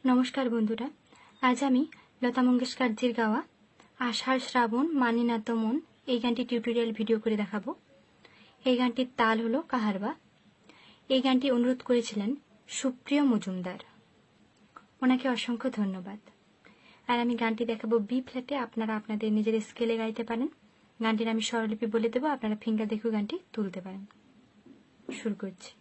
নমস্কার বন্ধুরা, আজ আমি লতা মঙ্গেশকরজির গাওয়া আষাঢ় শ্রাবণ মানি না তো মন এই গানটি টিউটোরিয়াল ভিডিও করে দেখাবো। এই গানটির তাল হলো কাহারবা। এই গানটি অনুরোধ করেছিলেন সুপ্রিয় মজুমদার, ওনাকে অসংখ্য ধন্যবাদ। আর আমি গানটি দেখাবো বি ফ্ল্যাটে, আপনারা আপনাদের নিজের স্কেলে গাইতে পারেন। গানটির আমি স্বরলিপি বলে দেবো, আপনারা ফিঙ্গার দেখেও গানটি তুলতে পারেন। শুরু করছি।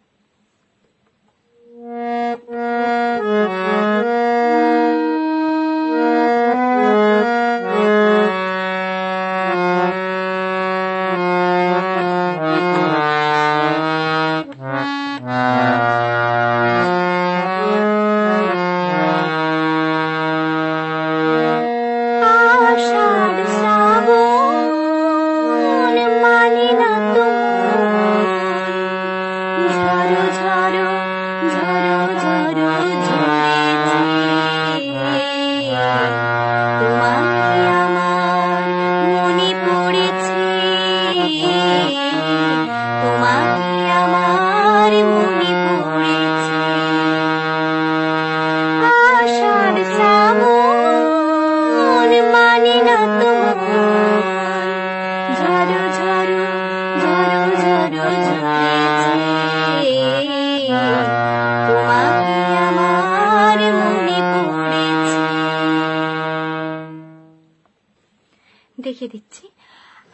দেখিয়ে দিচ্ছি।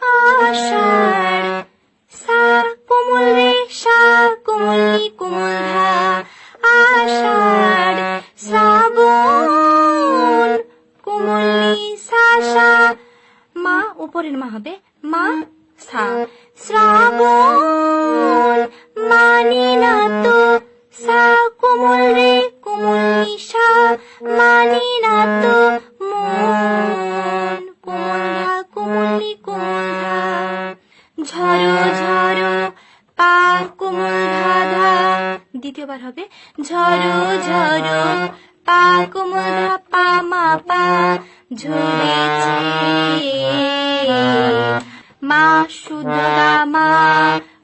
আষাঢ় সা কোমল রে সা কোমল কোমল ধা, আষাঢ় শ্রাবণ কোমল সা সা, মা উপরের মা হবে মা সা, শ্রাবণ মানি না তো সা কোমল রে কোমল সা, মানি না তো মন কোমল ধা কোমলি কোমল ধা, ঝরো ঝরো পা কোমল ধা ধা, দ্বিতীয়বার হবে ঝরো ঝরো পা কোমল ধা পা মা পা, ঝরেছে মা শুদ্ধ গা মা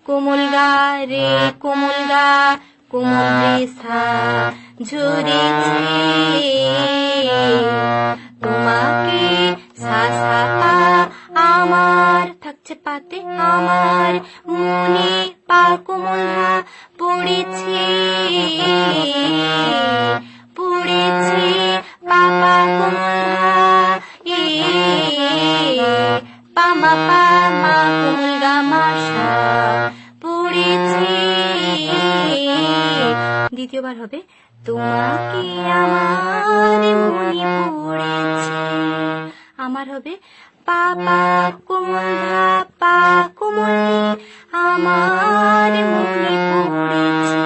কোমল গা রে কোমল গা কোমল রে সা, ঝরেছে তোমাকে সা সা পা, আমার থাকছে পাতে আমার মনে পা কোমল ধা পড়েছে পড়েছে পা পা কোমল ধা এ পা মা কোমল গা মা সা, পড়েছে। দ্বিতীয়বার হবে তোমাকে আমার মনে পড়েছে, আমার হবে পা পা কোমল ধা পা কোমল আমার মনে পড়েছে।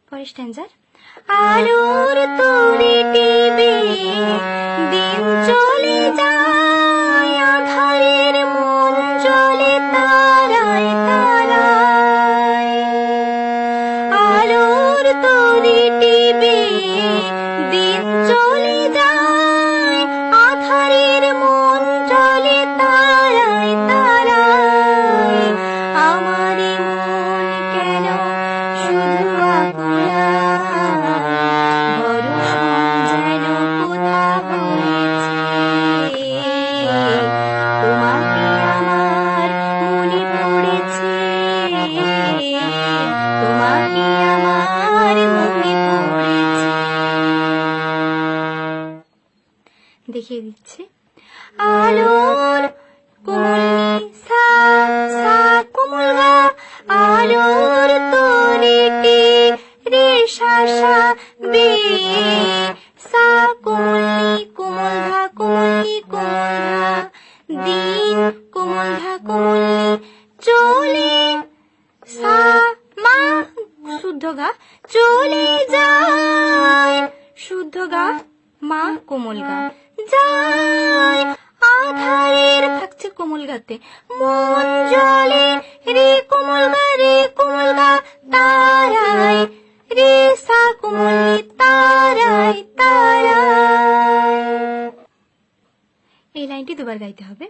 পরের স্ট্যান্জার, আলোর তরে টিবে দিন চলে যায়, আধারের মন চলে তারায় তারায়, আলোর তরে টিবে দিন চলে যায়, আধারের মন চলে তারায় তারায়, আমারই মন কেন শুধু আকুলা, যেন কোথা হয়েছে, তোমাকে আমার মনে পড়েছে, তোমাকে আমার মনে পড়েছে। দেখিয়ে দিচ্ছি। আলোর কোমল সা সা কোমল গা, আলোর তরে টি রে সা সা বে, সা কোমল কোমল ধা কোমল ধা, দিন কোমল ধা কোমল চলে সা মা শুদ্ধ গা চলে যায়, শুদ্ধ গা মা কোমল গা যায়, আধারের থাকছে কোমল গাতে মন জলে রে কোমল গা তারায়, রে সা কোমল তারায় তারায়। এই লাইনটি দুবার গাইতে হবে।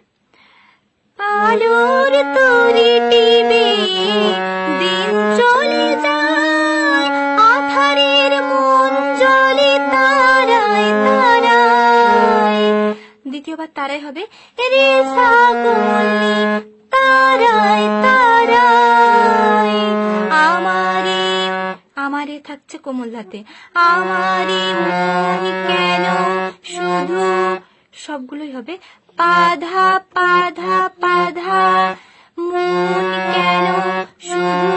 আলোর তরে টিবে দিন চলে যায়, আধারের দ্বিতীয়বার তারাই হবে রে সা কোমলনি তারাই তারাই আমারে আমারে থাকছে কোমল ধাতে আমারে মন কেন শুধু সবগুলোই হবে পাধা পাধা পাধা মন কেন শুধু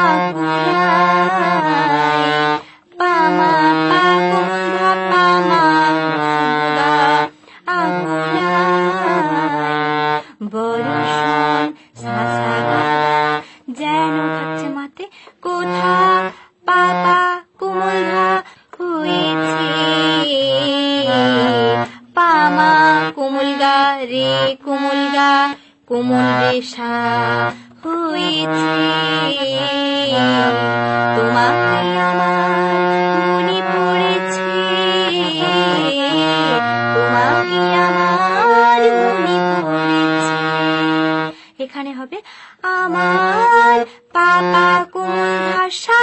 আকুলায় পামা পা কোমল ধা পামা গা আকুলায় বরষণ সাসা গা যেন থাকছে মাতে কোথা পাপা কোমল ধা হয়েছে পামা কোমল গা রে কোমল গা কোমল রেশা হয়েছে তোমাকে আমার মনে পড়েছে তোমাকে আমার মনে পড়েছে এখানে হবে আমার পাপা কোমল ভাষা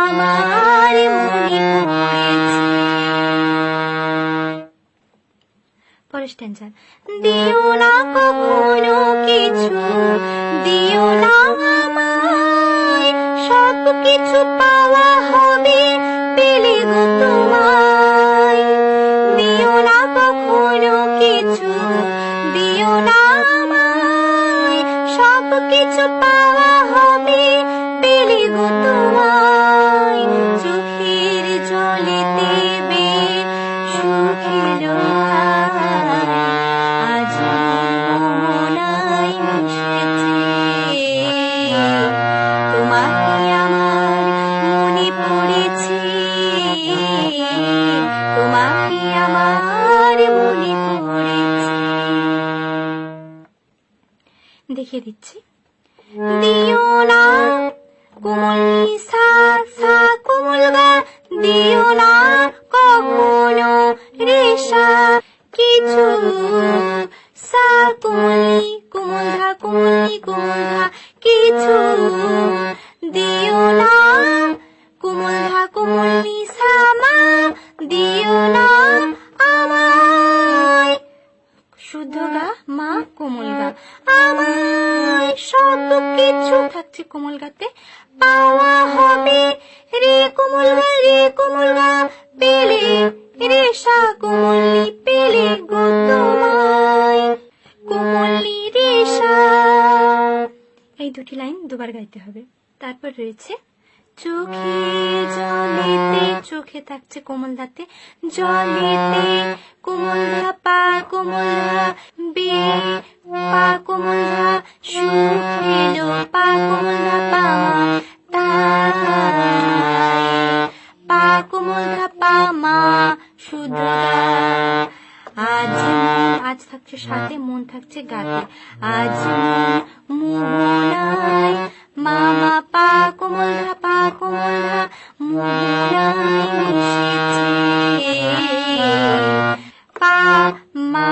আমার মনে পড়েছে পরের স্ট্যান্জার দিও না কখনো কিছু দিও না আমায় সব কিছু পাওয়া হবে পেলে গো তোমায় দিও না কখনো কিছু দিও না আমায় সব কিছু পাওয়া হবে পেলে গো তোমায় চোখের জলে দেবে সুখের আজ মনায় মিশেছে তোমাকে আমার মনে পড়েছে তোমাকে আমার মনে পড়েছে দেখিয়ে দিচ্ছি দিও না কোমল সা সা কোমল গা দিও না কখনো রেশা কিছু সা কোমলি কোমল ধা কোমলি কোমল ধা কিছু দিও না কোমল ধা কোমলি সামা দিও না আমায় শুদ্ধ গা মা কোমল গা আমায় সব কিছু থাকছে কোমল গাতে পাওয়া হবে রে কোমল গা পেলে রেশা কোমলি পেলে গো তোমায় কোমলি রেশা এই দুটি লাইন দুবার গাইতে হবে তারপর রয়েছে চোখে জলেতে চোখে থাকছে কোমল ধাতে জলেতে কোমল ধা পা কোমল ধা বে পা কোমল ধা সুখেলো পা কোমল ধা পামা তাই পা কোমল ধা পামা শুদ্ধ আজ আজ থাকছে সাথে মন থাকছে গাতে আজ মোহনায় মামা পা কোমল ধা পা কোমল ধা মোহনায় মিশেছে পা মা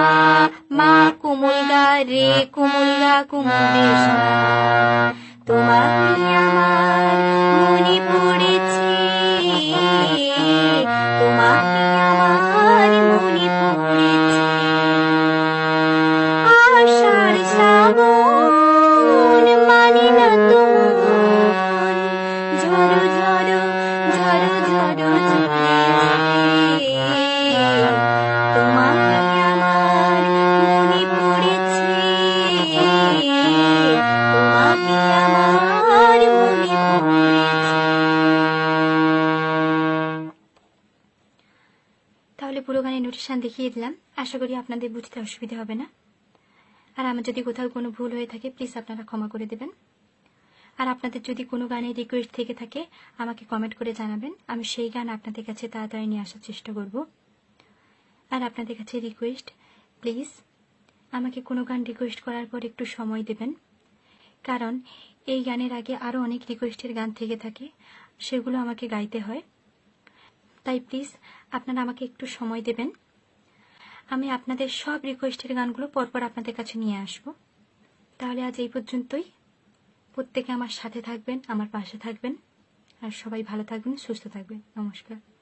মা কোমল গা রে কোমল গা কোমল রেশা তোমাকে আমার মনে পড়েছে তোমাকে আমার মনে পড়েছে আষাঢ় শ্রাবণ মানে না তো ঝড়ো ঝড়ো ঝড়ো ঝড়ো ঝরেছে তোমাকে আমার মনে পড়েছে তোমাকে আমার মনে পড়েছে তাহলে পুরো গানের নোটেশন দেখিয়ে দিলাম আশা করি আপনাদের বুঝতে অসুবিধা হবে না আর আমার যদি কোথাও কোনো ভুল হয়ে থাকে প্লিজ আপনারা ক্ষমা করে দেবেন আর আপনাদের যদি কোনো গানের রিকোয়েস্ট থেকে থাকে আমাকে কমেন্ট করে জানাবেন আমি সেই গান আপনাদের কাছে তাড়াতাড়ি নিয়ে আসার চেষ্টা করব আর আপনাদের কাছে রিকোয়েস্ট প্লিজ আমাকে কোনো গান রিকোয়েস্ট করার পর একটু সময় দেবেন কারণ এই গানের আগে আরও অনেক রিকোয়েস্টের গান থেকে থাকে সেগুলো আমাকে গাইতে হয় তাই প্লিজ আপনারা আমাকে একটু সময় দেবেন আমি আপনাদের সব রিকোয়েস্টের গানগুলো পরপর আপনাদের কাছে নিয়ে আসব তাহলে আজ এই পর্যন্তই প্রত্যেকে আমার সাথে থাকবেন আমার পাশে থাকবেন আর সবাই ভালো থাকবেন সুস্থ থাকবেন নমস্কার